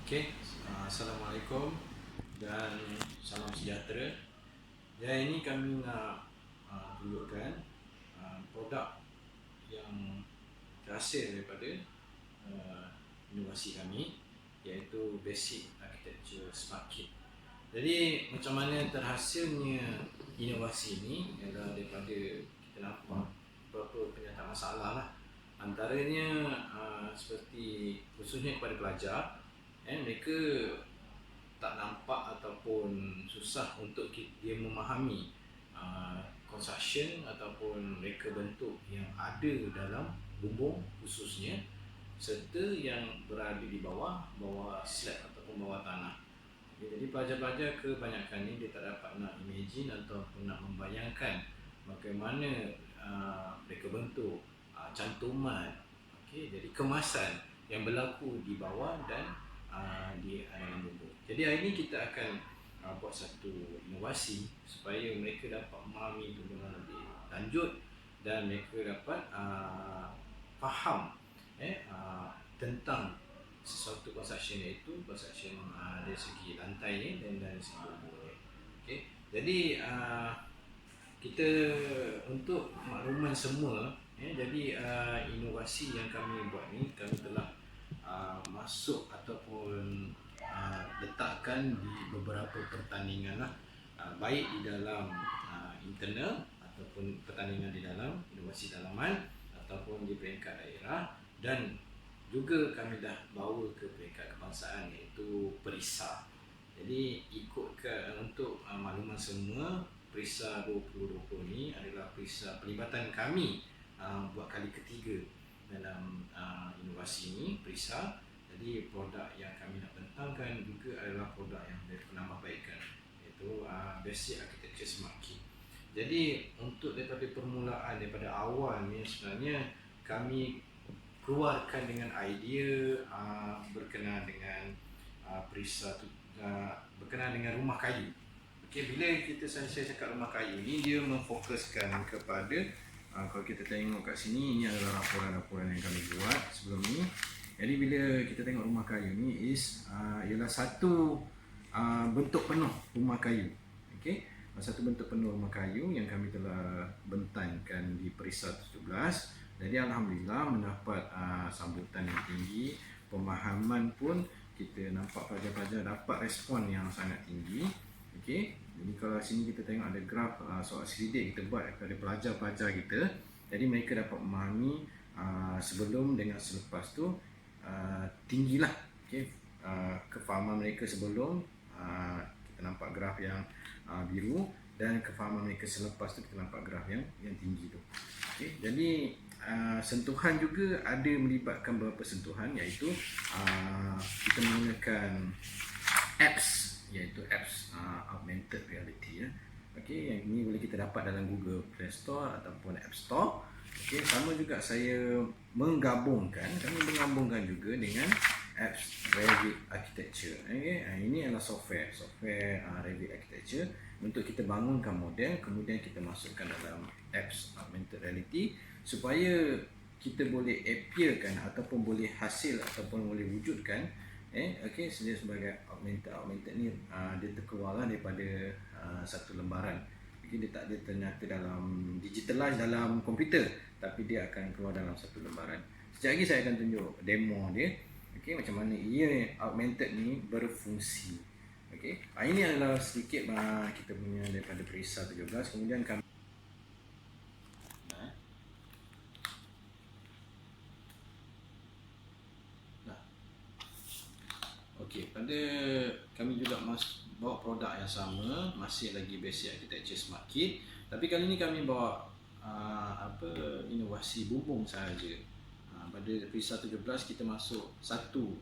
Okey, Assalamualaikum dan salam sejahtera. Yang ini kami nak tunjukkan produk yang terhasil daripada inovasi kami, iaitu Basic Architecture Smart Kit. Jadi macam mana terhasilnya inovasi ini adalah daripada kita nampak beberapa penyataan masalah lah. Antaranya seperti khususnya kepada pelajar, mereka tak nampak ataupun susah untuk dia memahami construction ataupun reka bentuk yang ada dalam bumbung khususnya, serta yang berada di bawah slab ataupun bawah tanah. Jadi pelajar-pelajar kebanyakan ni dia tak dapat nak imagine ataupun nak membayangkan bagaimana reka bentuk, cantuman, jadi kemasan yang berlaku di bawah dan di dalam bumbung. Jadi hari ini kita akan buat satu inovasi supaya mereka dapat memahami itu dengan lebih lanjut dan mereka dapat faham tentang sesuatu construction, iaitu construction dari segi lantainya dan dari segi bumbungnya. Okay. Jadi kita untuk makluman semua, jadi inovasi yang kami buat ni kami telah masuk ataupun letakkan di beberapa pertandingan lah, baik di dalam internal ataupun pertandingan di dalam inovasi dalaman ataupun di peringkat daerah, dan juga kami dah bawa ke peringkat kebangsaan, iaitu PERISA. Jadi untuk makluman semua, PERISA 2020 ni adalah PERISA pelibatan kami buat kali ketiga dalam inovasi ini, PERISA. Jadi produk yang kami nak bentangkan juga adalah produk yang dari penambahbaikan, iaitu Basic Architecture Smart Kit. Jadi untuk daripada permulaan, daripada awal ni sebenarnya kami keluarkan dengan idea berkenaan dengan PERISA tu, berkenaan dengan rumah kayu. Okey, bila saya cakap rumah kayu ni, dia memfokuskan kepada kalau kita tengok kat sini, ini adalah laporan-laporan yang kami buat sebelum ni. Jadi bila kita tengok rumah kayu ni ialah satu bentuk penuh rumah kayu. Okey, satu bentuk penuh rumah kayu yang kami telah bentangkan di PERISA 17. Jadi alhamdulillah mendapat sambutan yang tinggi, pemahaman pun kita nampak pelajar-pelajar dapat respon yang sangat tinggi. Okey, jadi kalau sini kita tengok ada graf soal selidik kita buat kepada pelajar-pelajar kita. Jadi mereka dapat memahami sebelum dengan selepas tu tinggilah. Okey, kefahaman mereka sebelum, kita nampak graf yang biru, dan kefahaman mereka selepas tu kita nampak graf yang tinggi tu. Okey, jadi sentuhan juga ada melibatkan beberapa sentuhan, iaitu kita menggunakan apps, iaitu apps augmented reality ya. Okey, yang ini boleh kita dapat dalam Google Play Store ataupun App Store. Okey, sama juga kami menggabungkan juga dengan apps Revit Architecture. Okey, ini adalah software Revit Architecture untuk kita bangunkan model, kemudian kita masukkan dalam apps augmented reality supaya kita boleh appearkan ataupun boleh hasil ataupun boleh wujudkan okey, sebagai augmented ni dia terkeluarlah daripada satu lembaran. Okey, dia ternyata dalam digitalize dalam komputer, tapi dia akan keluar dalam satu lembaran. Sekejap lagi saya akan tunjuk demo dia. Okey, macam mana ia augmented ni berfungsi. Okey, ini adalah sedikit kita punya daripada PERISA 17. Kemudian kami Okey, pada kami juga bawa produk yang sama, masih lagi Basic Architecture Smart Kit, tapi kali ni kami bawa inovasi bumbung sahaja. Pada PERISA 17 kita masuk satu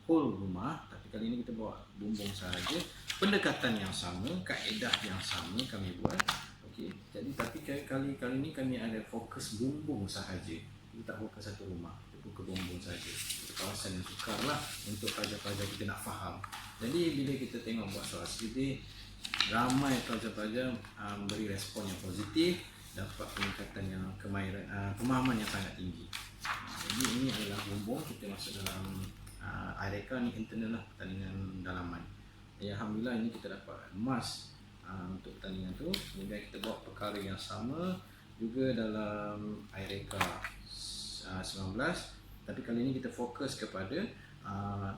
whole rumah, tapi kali ni kita bawa bumbung sahaja. Pendekatan yang sama, kaedah yang sama kami buat. Okey, jadi tapi kali ni kami ada fokus bumbung sahaja. Kita tak fokus satu rumah, kita fokus bumbung sahaja. Kawasan yang sukar lah untuk pelajar-pelajar kita nak faham. Jadi bila kita tengok buat soal selidik, ramai pelajar-pelajar memberi respon yang positif, dapat peningkatan yang pemahaman yang sangat tinggi. Jadi ini adalah bumbung, kita masuk dalam IRECA ni internal lah, pertandingan dalaman. Alhamdulillah ini kita dapat emas untuk pertandingan tu. Kemudian kita buat perkara yang sama juga dalam IRECA 19, tapi kali ini kita fokus kepada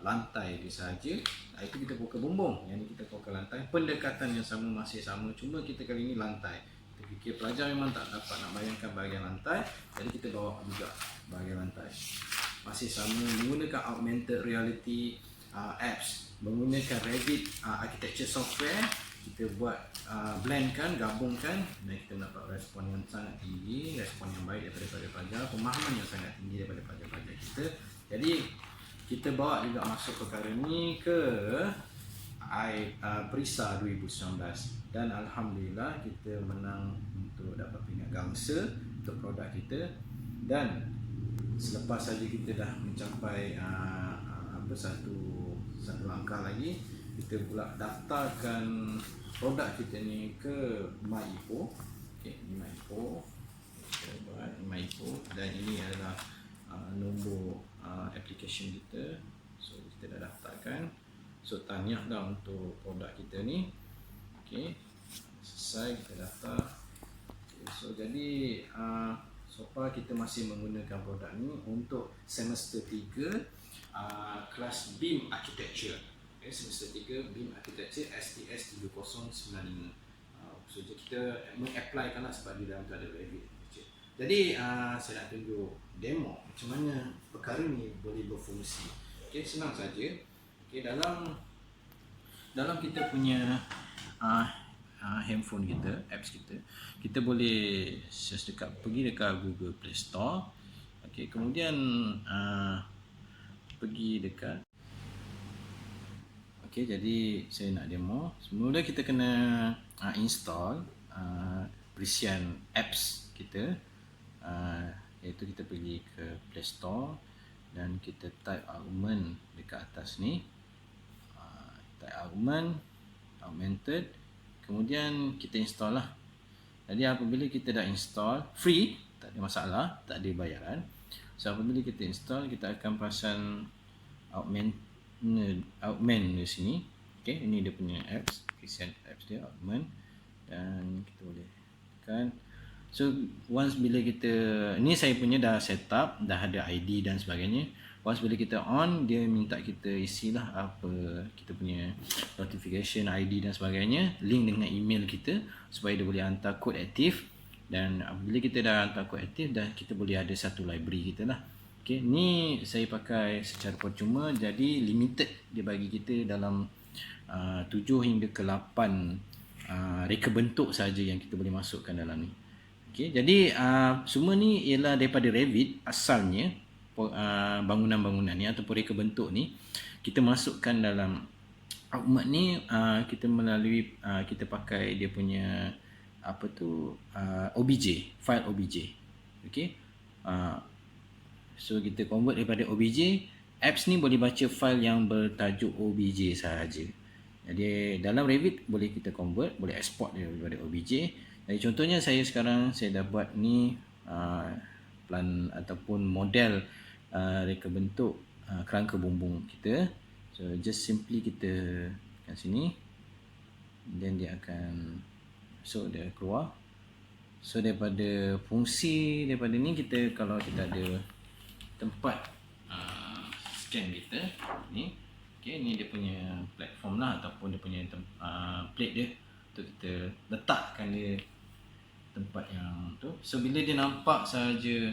lantai dia sahaja. Itu kita buka bumbung, yang ini kita fokus lantai. Pendekatan yang sama, masih sama, cuma kita kali ini lantai. Kita fikir pelajar memang tak dapat nak bayangkan bahagian lantai, jadi kita bawa juga bahagian lantai. Masih sama, menggunakan augmented reality apps, menggunakan Revit architecture software. Kita buat blendkan, gabungkan, dan kita dapat respon yang sangat tinggi, respon yang baik daripada pelajar, pemahaman yang sangat tinggi daripada pelajar-pelajar kita. Jadi kita bawa juga masuk perkara ni ke Prisa 2019, dan Alhamdulillah kita menang untuk dapat peringkat gangsa untuk produk kita. Dan selepas saja kita dah mencapai satu langkah lagi, kita pula daftarkan produk kita ni ke MyIPO. Ini MyIPO, kita buat MyIPO, dan ini adalah nombor application kita. So kita dah daftarkan. So tahniah dah untuk produk kita ni. Selesai, kita daftar. So jadi so far kita masih menggunakan produk ni untuk semester 3 kelas BIM Architecture. Semester 3 BIM Architecture STS 3095. So kita mengapplykan lah sebab di dalam tu ada Revit. Jadi saya nak tunjuk demo macam mana perkara ni boleh berfungsi. Senang saja. Dalam kita punya handphone kita, apps kita boleh search pergi dekat Google Play Store. Kemudian pergi dekat jadi saya nak demo. Semula kita kena install berisian apps kita, iaitu kita pergi ke Play Store dan kita type Augment dekat atas ni, type Augmented, kemudian kita install lah. Jadi apabila kita dah install, free, tak ada masalah, tak ada bayaran. So apabila kita install, kita akan pasang Augment di sini. Ini dia punya apps, berisian apps dia, Augment, dan kita boleh tekan. So once bila kita, ni saya punya dah set up, dah ada ID dan sebagainya. Once bila kita on, dia minta kita isilah apa kita punya notification, ID dan sebagainya, link dengan email kita supaya dia boleh hantar kod aktif. Dan bila kita dah hantar kod aktif, dah kita boleh ada satu library kita lah. Ni saya pakai secara percuma, jadi limited dia bagi kita dalam 7 hingga ke 8 reka bentuk saja yang kita boleh masukkan dalam ni. Jadi semua ni ialah daripada Revit asalnya. Bangunan-bangunan ni ataupun reka bentuk ni kita masukkan dalam Augment ni, kita melalui kita pakai dia punya OBJ, file OBJ. So kita convert daripada OBJ. Apps ni boleh baca file yang bertajuk OBJ sahaja. Jadi dalam Revit boleh kita convert, boleh export daripada OBJ. Jadi contohnya saya sekarang dah buat ni plan ataupun model reka bentuk kerangka bumbung kita. So just simply kita kat sini, then dia akan dia keluar. So daripada fungsi daripada ni, kita kalau kita ada tempat scan kita ni, ni dia punya platform lah, ataupun dia punya plate dia untuk kita letakkan dia tempat yang tu. So bila dia nampak saja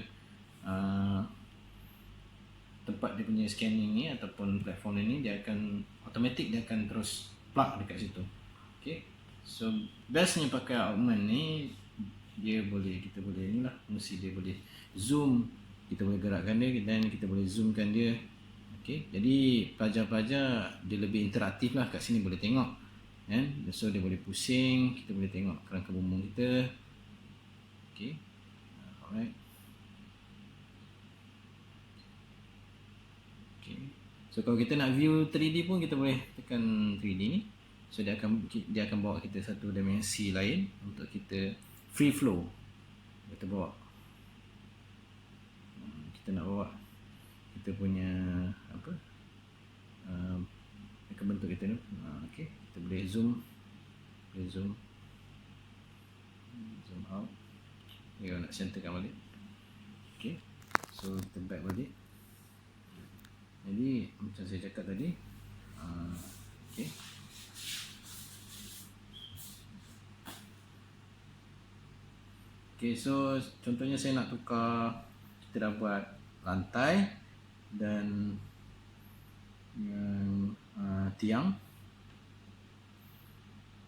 tempat dia punya scanning ni ataupun platform ni, dia akan automatic, dia akan terus plug dekat situ. So bestnya pakai Augment ni, kita boleh ni lah, fungsi dia boleh zoom, kita boleh gerakkan dia dan kita boleh zoomkan dia. Jadi pelajar-pelajar dia lebih interaktif lah, kat sini boleh tengok, so dia boleh pusing, kita boleh tengok kerangka bumbung kita. Alright. So kalau kita nak view 3D pun, kita boleh tekan 3D ni. So dia akan bawa kita satu dimensi lain untuk kita free flow. Kita bawa, kita nak bawa kita punya akan bentuk kita ni. Okey, kita boleh zoom out. Ni nak centerkan balik. Okey, so kita back balik. Jadi macam saya cakap tadi, okey. Okey, so contohnya saya nak tukar, kita dah buat lantai dan tiang.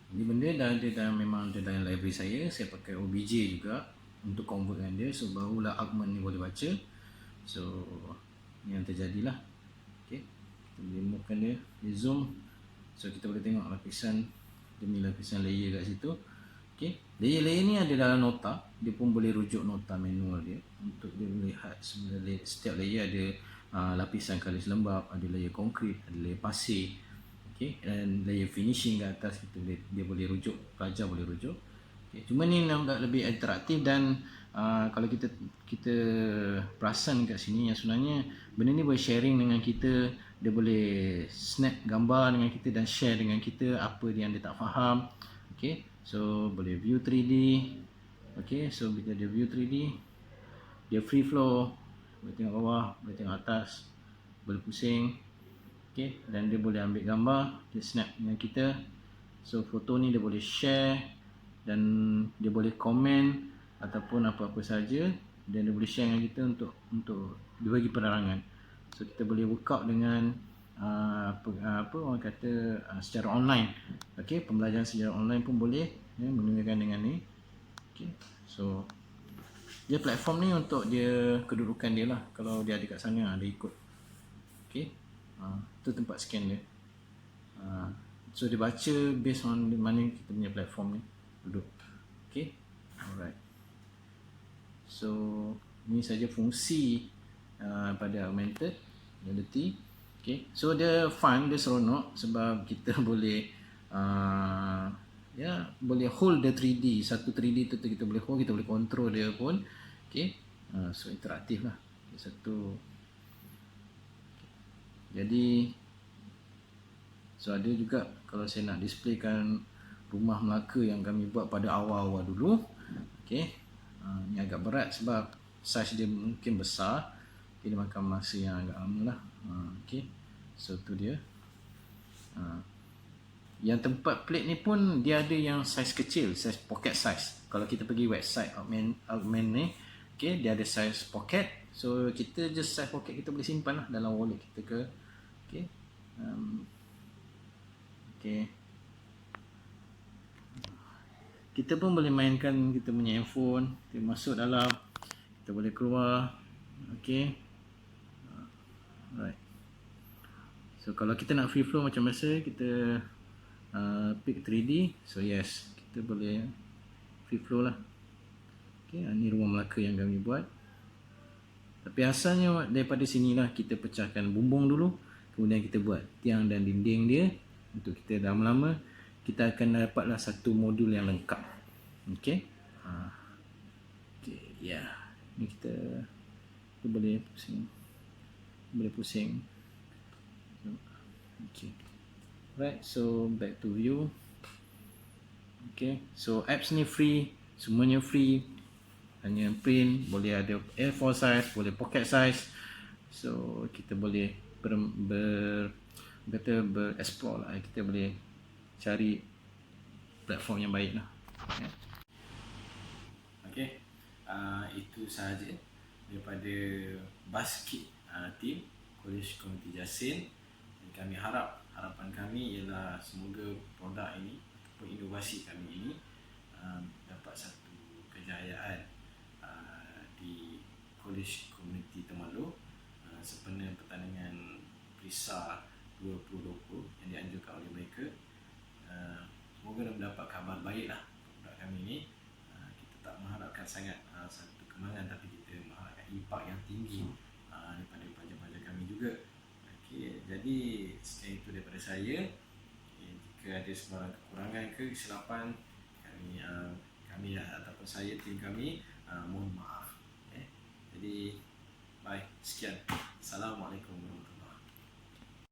Ini benda dah memang ada dalam library saya pakai OBJ juga untuk convertkan dia, so barulah Augment ni boleh baca. So ni yang terjadilah. Okey, kita boleh movekan dia zoom, so kita boleh tengok lapisan demi lapisan layer kat situ. Okey, layer-layer ni ada dalam nota, dia pun boleh rujuk nota manual dia untuk dia melihat sebenarnya setiap layer ada lapisan kalis lembap, ada layer konkrit, ada layer pasir. Okey, dan layer finishing kat atas dia boleh rujuk, pelajar boleh rujuk. Okay, cuma ni nampak lebih interaktif dan kalau kita perasan kat sini, yang sebenarnya benda ni boleh sharing dengan kita, dia boleh snap gambar dengan kita dan share dengan kita apa yang dia tak faham. Okay, so boleh view 3D. Okay, so bila dia view 3D, dia free flow, boleh tengok bawah, boleh tengok atas, boleh pusing. Okay, dan dia boleh ambil gambar, dia snap dengan kita. So foto ni dia boleh share dan dia boleh komen ataupun apa-apa saja, dan dia boleh share dengan kita untuk dia bagi penerangan. So kita boleh workout dengan apa orang kata secara online. Okey, pembelajaran secara online pun boleh menggunakan dengan ni. Okey, so dia platform ni untuk dia kedudukan dia lah. Kalau dia ada kat sana, dia ikut. Okey, tu tempat scan dia. So dia baca based on mana kita punya platform ni duduk. Okay, alright. So ni saja fungsi pada augmented reality. Okay, so dia fun, dia seronok sebab kita boleh boleh hold the 3D, satu 3D tu kita boleh hold, kita boleh control dia pun. Okay, so interaktif lah satu. Jadi so ada juga kalau saya nak displaykan rumah Melaka yang kami buat pada awal-awal dulu. Okey, ni agak berat sebab saiz dia mungkin besar. Okay, dia makan masa yang agak lama lah. Okey, so tu dia. Yang tempat plate ni pun dia ada yang saiz kecil, saiz pocket size. Kalau kita pergi website Augment ni, okay, dia ada saiz pocket. So kita just saiz pocket kita boleh simpan lah dalam wallet kita ke. Okay, okay. Kita pun boleh mainkan kita punya handphone, kita masuk dalam, kita boleh keluar. Okay, right. So kalau kita nak free flow macam biasa, kita pick 3D. So yes, kita boleh free flow lah. Okay, ni rumah Melaka yang kami buat. Tapi asalnya daripada sinilah kita pecahkan bumbung dulu, kemudian kita buat tiang dan dinding dia. Untuk kita lama-lama kita akan dapatlah satu modul yang lengkap. Okey. Okey, ya. Ni kita boleh pusing. Boleh pusing. Okey. Right, so back to view. Okay, so apps ni free, semuanya free. Hanya print, boleh ada A4 size, boleh pocket size. So kita boleh explore lah, kita boleh cari platform yang baik lah. Okay, itu sahaja daripada Basket team College Community Jasin. Kami harapan kami ialah semoga produk ini ataupun inovasi kami ini dapat satu kejayaan di College Community Temerloh sempena pertandingan PRISA 2020 yang dianjurkan oleh mereka. Semoga mendapat kabar baiklah produk kami ini. Kita tak mengharapkan sangat satu kemenangan, tapi kita mengharapkan impak yang tinggi daripada pelajar-pelajar kami juga. Okay, jadi sekian itu daripada saya. Jika ada sebarang kekurangan ke kesilapan, kami ataupun saya, tim kami, mohon maaf. Jadi bye, sekian. Assalamualaikum warahmatullahi wabarakatuh.